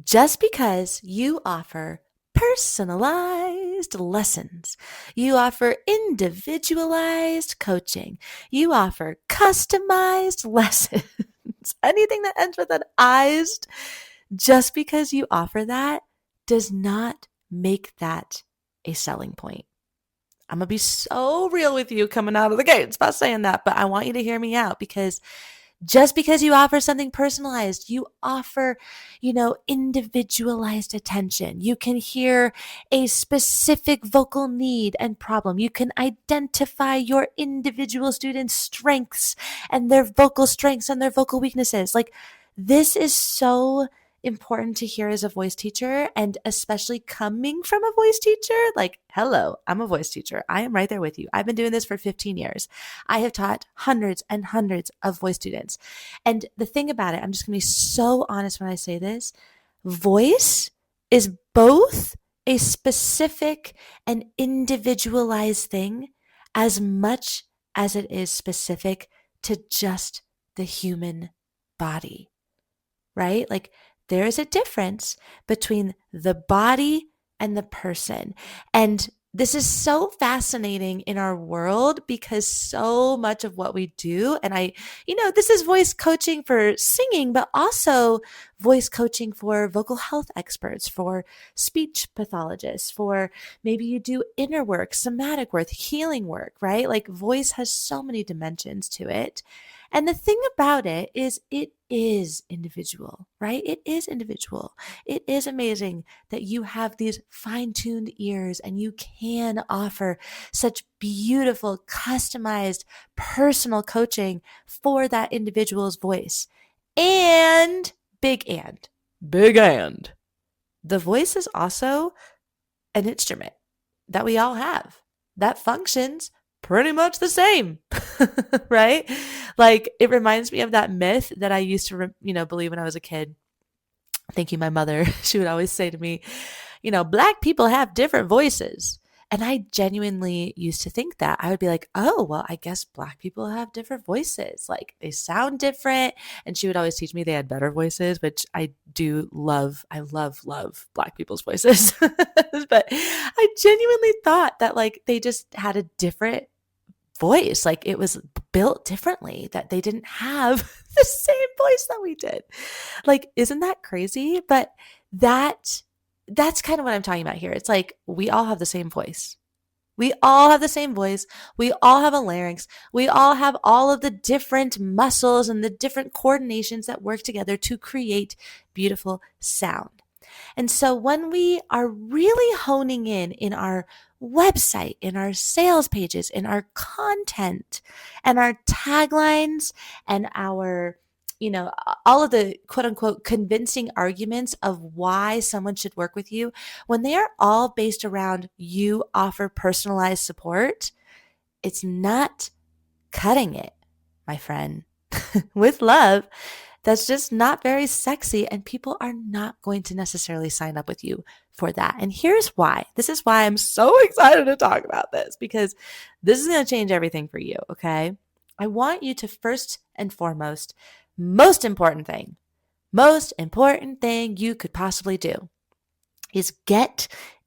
Just because you offer personalized lessons, you offer individualized coaching, you offer customized lessons, anything that ends with an "ized," just because you offer that does not make that a selling point. I'm going to be so real with you coming out of the gates by saying that, but I want you to hear me out because just because you offer something personalized, you offer, individualized attention. You can hear a specific vocal need and problem. You can identify your individual students' strengths and their vocal strengths and their vocal weaknesses. Like, this is so important to hear as a voice teacher, and especially coming from a voice teacher. Like, hello, I'm a voice teacher. I am right there with you. I've been doing this for 15 years. I have taught hundreds and hundreds of voice students. And the thing about it, I'm just going to be so honest when I say this, voice is both a specific and individualized thing as much as it is specific to just the human body, right? Like, there is a difference between the body and the person. And this is so fascinating in our world because so much of what we do, and this is voice coaching for singing, but also voice coaching for vocal health experts, for speech pathologists, for maybe you do inner work, somatic work, healing work, right? Like, voice has so many dimensions to it. And the thing about it is individual, right? It is individual. It is amazing that you have these fine-tuned ears and you can offer such beautiful, customized, personal coaching for that individual's voice. And big and, the voice is also an instrument that we all have that functions pretty much the same, right? Like, it reminds me of that myth that I used to, believe when I was a kid. Thank you, my mother. She would always say to me, Black people have different voices. And I genuinely used to think that. I would be like, oh, well, I guess Black people have different voices. Like, they sound different. And she would always teach me they had better voices, which I do love. I love Black people's voices. But I genuinely thought that, like, they just had a different voice, like it was built differently, that they didn't have the same voice that we did. Like, isn't that crazy? But that's kind of what I'm talking about here. It's like, we all have the same voice. We all have the same voice. We all have a larynx. We all have all of the different muscles and the different coordinations that work together to create beautiful sound. And so when we are really honing in our website, in our sales pages, in our content, and our taglines, and our, all of the quote unquote convincing arguments of why someone should work with you, when they are all based around you offer personalized support, it's not cutting it, my friend. With love, that's just not very sexy, and people are not going to necessarily sign up with you for that. And here's why. This is why I'm so excited to talk about this, because this is going to change everything for you, okay? I want you to first and foremost, most important thing you could possibly do is get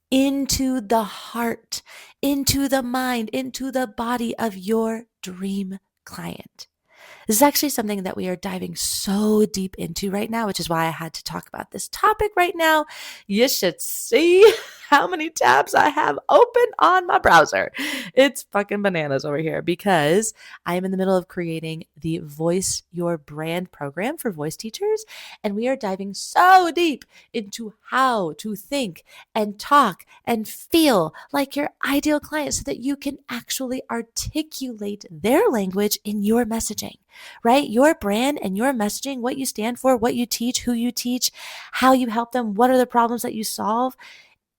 into the heart, into the mind, into the body of your dream client. This is actually something that we are diving so deep into right now, which is why I had to talk about this topic right now. You should see how many tabs I have open on my browser. It's fucking bananas over here because I am in the middle of creating the Voice Your Brand program for voice teachers. And we are diving so deep into how to think and talk and feel like your ideal client so that you can actually articulate their language in your messaging. Right? Your brand and your messaging, what you stand for, what you teach, who you teach, how you help them, what are the problems that you solve.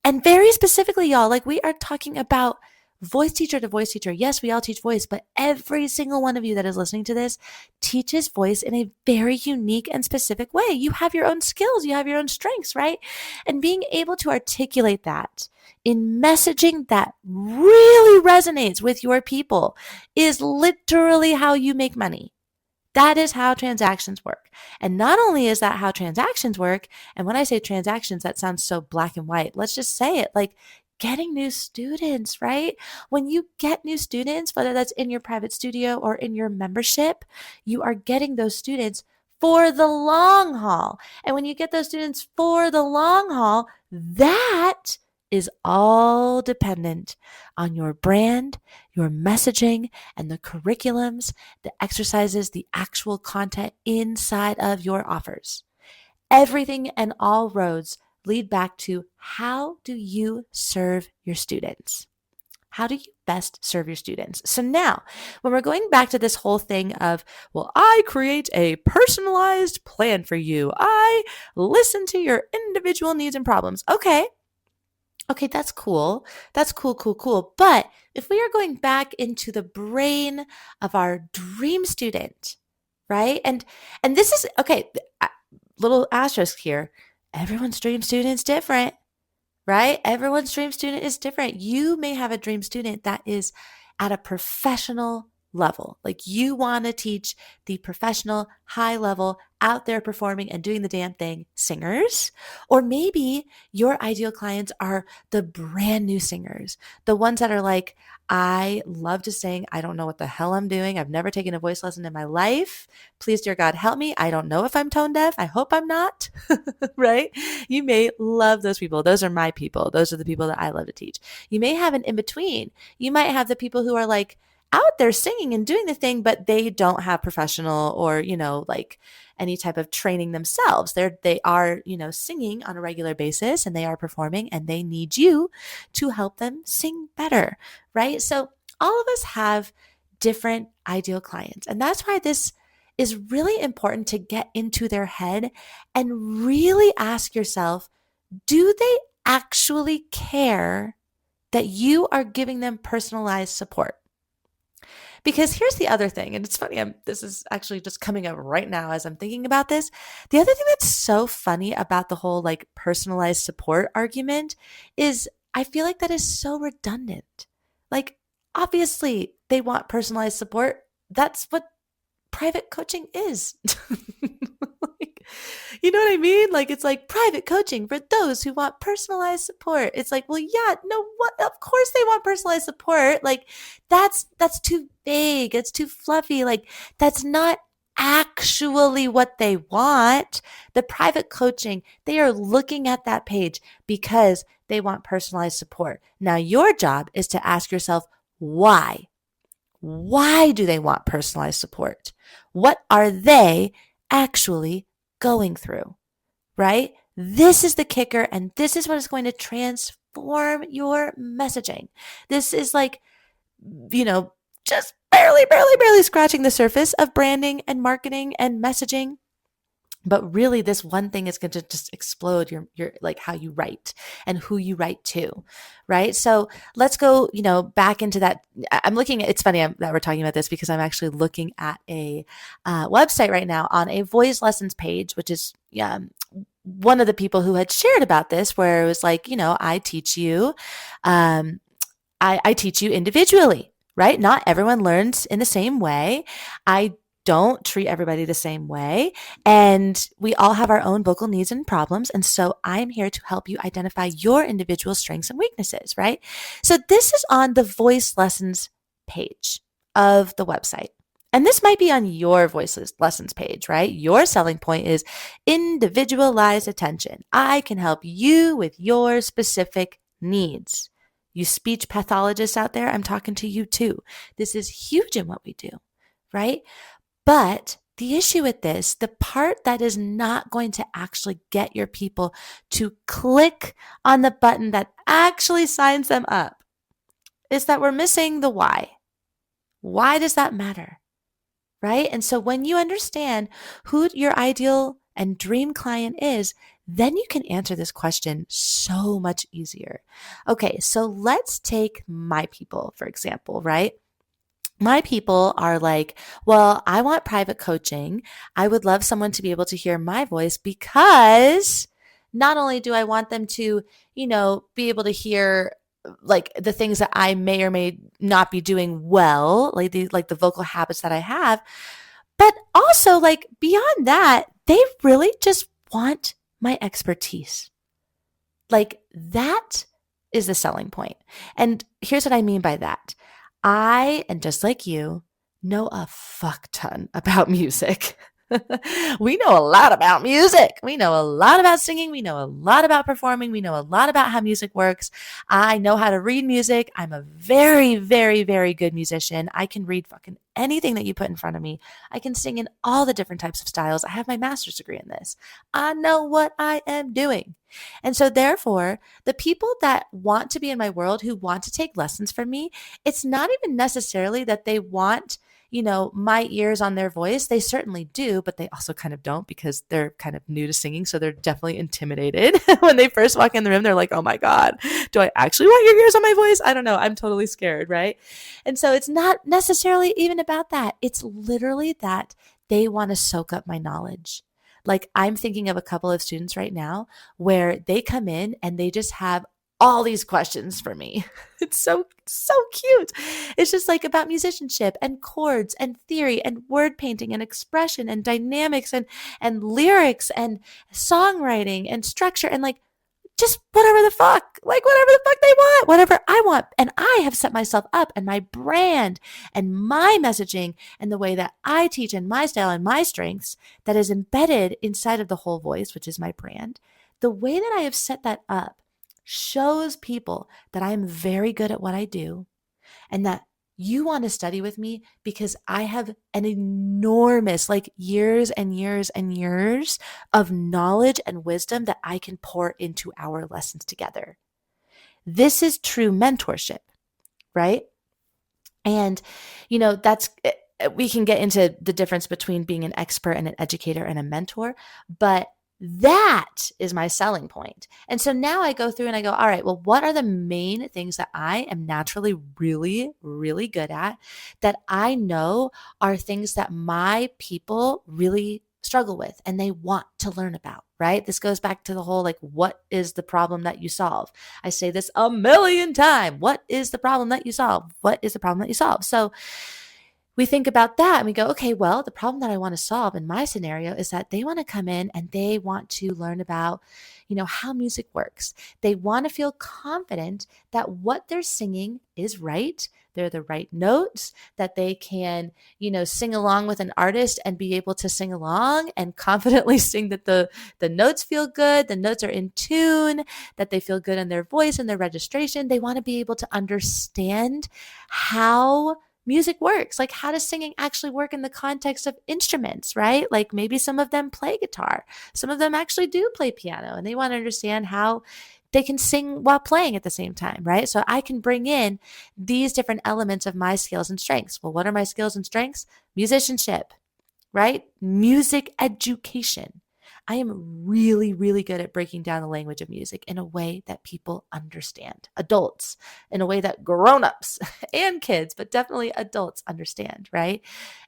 And very specifically, y'all, like, we are talking about voice teacher to voice teacher. Yes, we all teach voice, but every single one of you that is listening to this teaches voice in a very unique and specific way. You have your own skills, you have your own strengths, right? And being able to articulate that in messaging that really resonates with your people is literally how you make money. That is how transactions work. And not only is that how transactions work, and when I say transactions, that sounds so black and white. Let's just say it like getting new students, right? When you get new students, whether that's in your private studio or in your membership, you are getting those students for the long haul. And when you get those students for the long haul, that is all dependent on your brand, your messaging, and the curriculums, the exercises, the actual content inside of your offers. Everything and all roads lead back to how do you serve your students? How do you best serve your students? So now, when we're going back to this whole thing of, well, I create a personalized plan for you, I listen to your individual needs and problems. Okay, that's cool. That's cool, cool, cool. But if we are going back into the brain of our dream student, right? And this is okay, little asterisk here. Everyone's dream student's different, right? Everyone's dream student is different. You may have a dream student that is at a professional level. Like you want to teach the professional, high level, out there performing and doing the damn thing singers. Or maybe your ideal clients are the brand new singers, the ones that are like, I love to sing. I don't know what the hell I'm doing. I've never taken a voice lesson in my life. Please, dear God, help me. I don't know if I'm tone deaf. I hope I'm not, right? You may love those people. Those are my people. Those are the people that I love to teach. You may have an in between. You might have the people who are like, out there singing and doing the thing, but they don't have professional or, like any type of training themselves. They are, singing on a regular basis and they are performing and they need you to help them sing better, right? So all of us have different ideal clients. And that's why this is really important to get into their head and really ask yourself, do they actually care that you are giving them personalized support? Because here's the other thing, and it's funny, this is actually just coming up right now as I'm thinking about this. The other thing that's so funny about the whole like personalized support argument is I feel like that is so redundant. Like, obviously, they want personalized support. That's what private coaching is. Like, you know what I mean? Like, it's like private coaching for those who want personalized support. It's like, well, yeah, no, what? Of course they want personalized support. Like, that's too vague. It's too fluffy. Like, that's not actually what they want. The private coaching, they are looking at that page because they want personalized support. Now, your job is to ask yourself, why? Why do they want personalized support? What are they actually going through, right? This is the kicker, and this is what is going to transform your messaging. This is like, just barely scratching the surface of branding and marketing and messaging. But really, this one thing is going to just explode your like how you write and who you write to, right? So let's go, back into that. I'm looking at, it's funny that we're talking about this because I'm actually looking at a website right now on a voice lessons page, which is one of the people who had shared about this, where it was like, I teach you, I teach you individually, right? Not everyone learns in the same way. I don't treat everybody the same way. And we all have our own vocal needs and problems. And so I'm here to help you identify your individual strengths and weaknesses, right? So this is on the voice lessons page of the website. And this might be on your voice lessons page, right? Your selling point is individualized attention. I can help you with your specific needs. You speech pathologists out there, I'm talking to you too. This is huge in what we do, right? But the issue with this, the part that is not going to actually get your people to click on the button that actually signs them up, is that we're missing the why. Why does that matter? Right? And so when you understand who your ideal and dream client is, then you can answer this question so much easier. Okay, so let's take my people, for example, right? My people are like, well, I want private coaching. I would love someone to be able to hear my voice because not only do I want them to, be able to hear like the things that I may or may not be doing well, like the vocal habits that I have, But also, like, beyond that, they really just want my expertise. Like, that is the selling point. And here's what I mean by that. And just like you, know a fuck ton about music. We know a lot about music. We know a lot about singing. We know a lot about performing. We know a lot about how music works. I know how to read music. I'm a very, very, very good musician. I can read fucking anything that you put in front of me. I can sing in all the different types of styles. I have my master's degree in this. I know what I am doing. And so, therefore, the people that want to be in my world, who want to take lessons from me, it's not even necessarily that they want, my ears on their voice. They certainly do, but they also kind of don't, because they're kind of new to singing. So they're definitely intimidated. When they first walk in the room, they're like, oh my God, do I actually want your ears on my voice? I don't know. I'm totally scared, right? And so it's not necessarily even about that. It's literally that they want to soak up my knowledge. Like, I'm thinking of a couple of students right now where they come in and they just have all these questions for me. It's so cute. It's just like about musicianship and chords and theory and word painting and expression and dynamics and lyrics and songwriting and structure, and like, just whatever the fuck, like whatever the fuck they want, whatever I want. And I have set myself up, and my brand and my messaging and the way that I teach and my style and my strengths that is embedded inside of the whole voice, which is my brand. The way that I have set that up shows people that I am very good at what I do, and that you want to study with me because I have an enormous, like, years and years and years of knowledge and wisdom that I can pour into our lessons together. This is true mentorship, right? And, that's, we can get into the difference between being an expert and an educator and a mentor, but that is my selling point. And so now I go through and I go, all right, well, what are the main things that I am naturally really, really good at, that I know are things that my people really struggle with and they want to learn about, right? This goes back to the whole, like, what is the problem that you solve? I say this a million times. What is the problem that you solve? What is the problem that you solve? So we think about that and we go, okay, well, the problem that I want to solve in my scenario is that they want to come in and they want to learn about, how music works. They want to feel confident that what they're singing is right. They're the right notes, that they can, sing along with an artist and be able to sing along and confidently sing, that the notes feel good, the notes are in tune, that they feel good in their voice and their registration. They want to be able to understand how music works. Like, how does singing actually work in the context of instruments, right? Like, maybe some of them play guitar, some of them actually do play piano, and they want to understand how they can sing while playing at the same time, right? So I can bring in these different elements of my skills and strengths. Well, what are my skills and strengths? Musicianship, right? Music education. I am really, really good at breaking down the language of music in a way that people understand. Adults, in a way that grown-ups and kids, but definitely adults understand, right?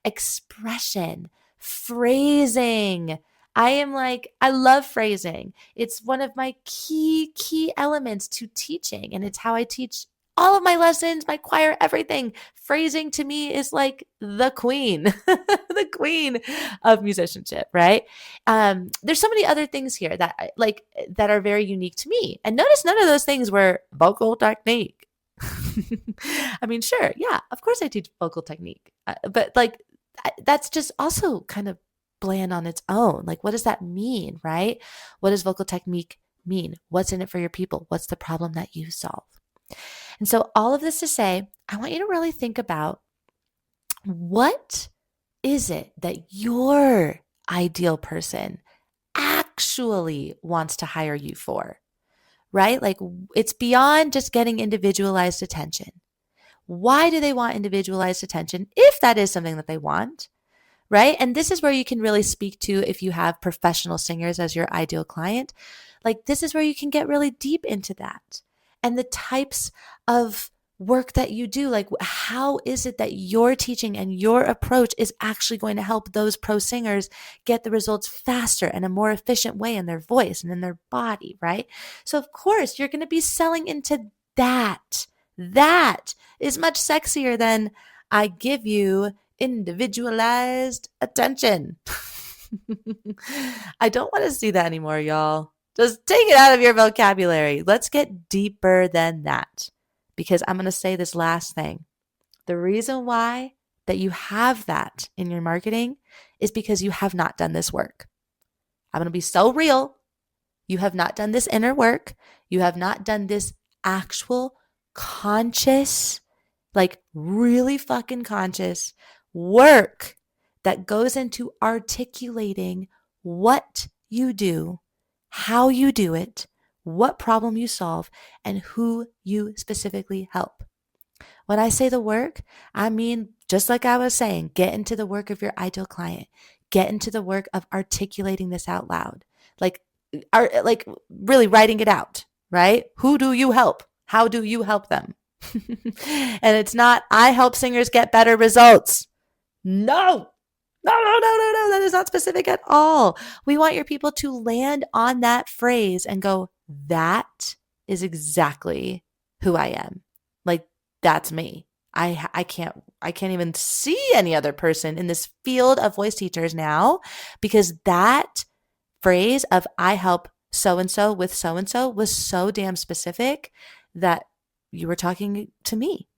Expression, phrasing. I love phrasing. It's one of my key elements to teaching, and it's how I teach all of my lessons, my choir, everything. Phrasing to me is like the queen, the queen of musicianship, right? There's so many other things here that are very unique to me. And notice none of those things were vocal technique. I mean, sure, yeah, of course I teach vocal technique, but like, that's just also kind of bland on its own. Like, what does that mean, right? What does vocal technique mean? What's in it for your people? What's the problem that you solve? And so all of this to say, I want you to really think about, what is it that your ideal person actually wants to hire you for, right? Like, it's beyond just getting individualized attention. Why do they want individualized attention, if that is something that they want? Right? And this is where you can really speak to, if you have professional singers as your ideal client, like, this is where you can get really deep into that. And the types of work that you do, like, how is it that your teaching and your approach is actually going to help those pro singers get the results faster and a more efficient way in their voice and in their body, right? So of course you're going to be selling into that. That is much sexier than, I give you individualized attention. I don't want to see that anymore, y'all. Just take it out of your vocabulary. Let's get deeper than that, because I'm going to say this last thing. The reason why that you have that in your marketing is because you have not done this work. I'm going to be so real. You have not done this inner work. You have not done this actual conscious, like really fucking conscious work that goes into articulating what you do, how you do it, what problem you solve, and who you specifically help. When I say the work, I mean, just like I was saying, get into the work of your ideal client. Get into the work of articulating this out loud. Like really writing it out, right? Who do you help? How do you help them? And it's not, I help singers get better results. No. No. That is not specific at all. We want your people to land on that phrase and go, that is exactly who I am. Like, that's me. I can't even see any other person in this field of voice teachers now, because that phrase of I help so and so with so and so was so damn specific that you were talking to me,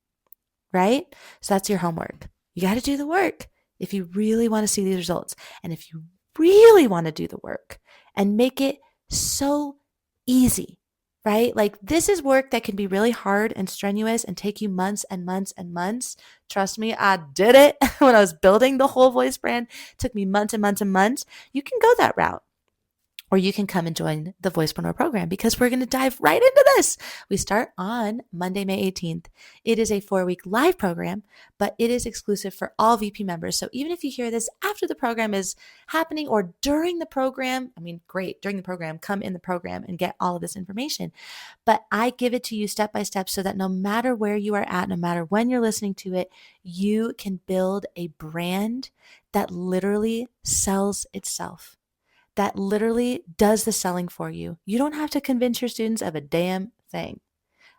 right? So that's your homework. You got to do the work if you really want to see these results. And if you really want to do the work and make it so easy, right? Like, this is work that can be really hard and strenuous and take you months and months and months. Trust me, I did it when I was building the whole voice brand. It took me months and months and months. You can go that route. Or you can come and join the Voicepreneur program, because we're going to dive right into this. We start on Monday, May 18th. It is a 4-week live program, but it is exclusive for all VP members. So even if you hear this after the program is happening or during the program, I mean, great, during the program, come in the program and get all of this information. But I give it to you step by step so that no matter where you are at, no matter when you're listening to it, you can build a brand that literally sells itself, that literally does the selling for you. You don't have to convince your students of a damn thing.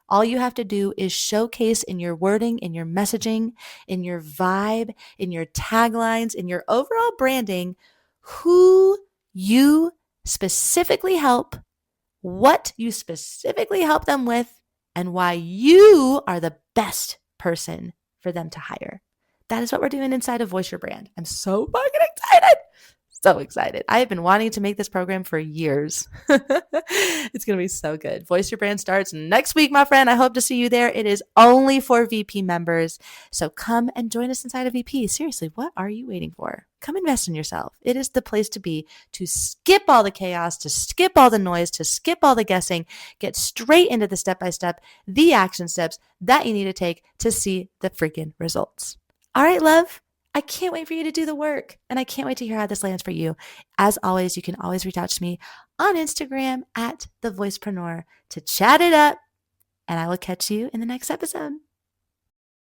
All you have to do is showcase in your wording, in your messaging, in your vibe, in your taglines, in your overall branding, who you specifically help, what you specifically help them with, and why you are the best person for them to hire. That is what we're doing inside of Voice Your Brand. I'm so fucking excited. So excited. I have been wanting to make this program for years. It's going to be so good. Voice Your Brand starts next week, my friend. I hope to see you there. It is only for VP members. So come and join us inside of VP. Seriously, what are you waiting for? Come invest in yourself. It is the place to be, to skip all the chaos, to skip all the noise, to skip all the guessing, get straight into the step-by-step, the action steps that you need to take to see the freaking results. All right, love. I can't wait for you to do the work, and I can't wait to hear how this lands for you. As always, you can always reach out to me on Instagram at The Voicepreneur to chat it up, and I will catch you in the next episode.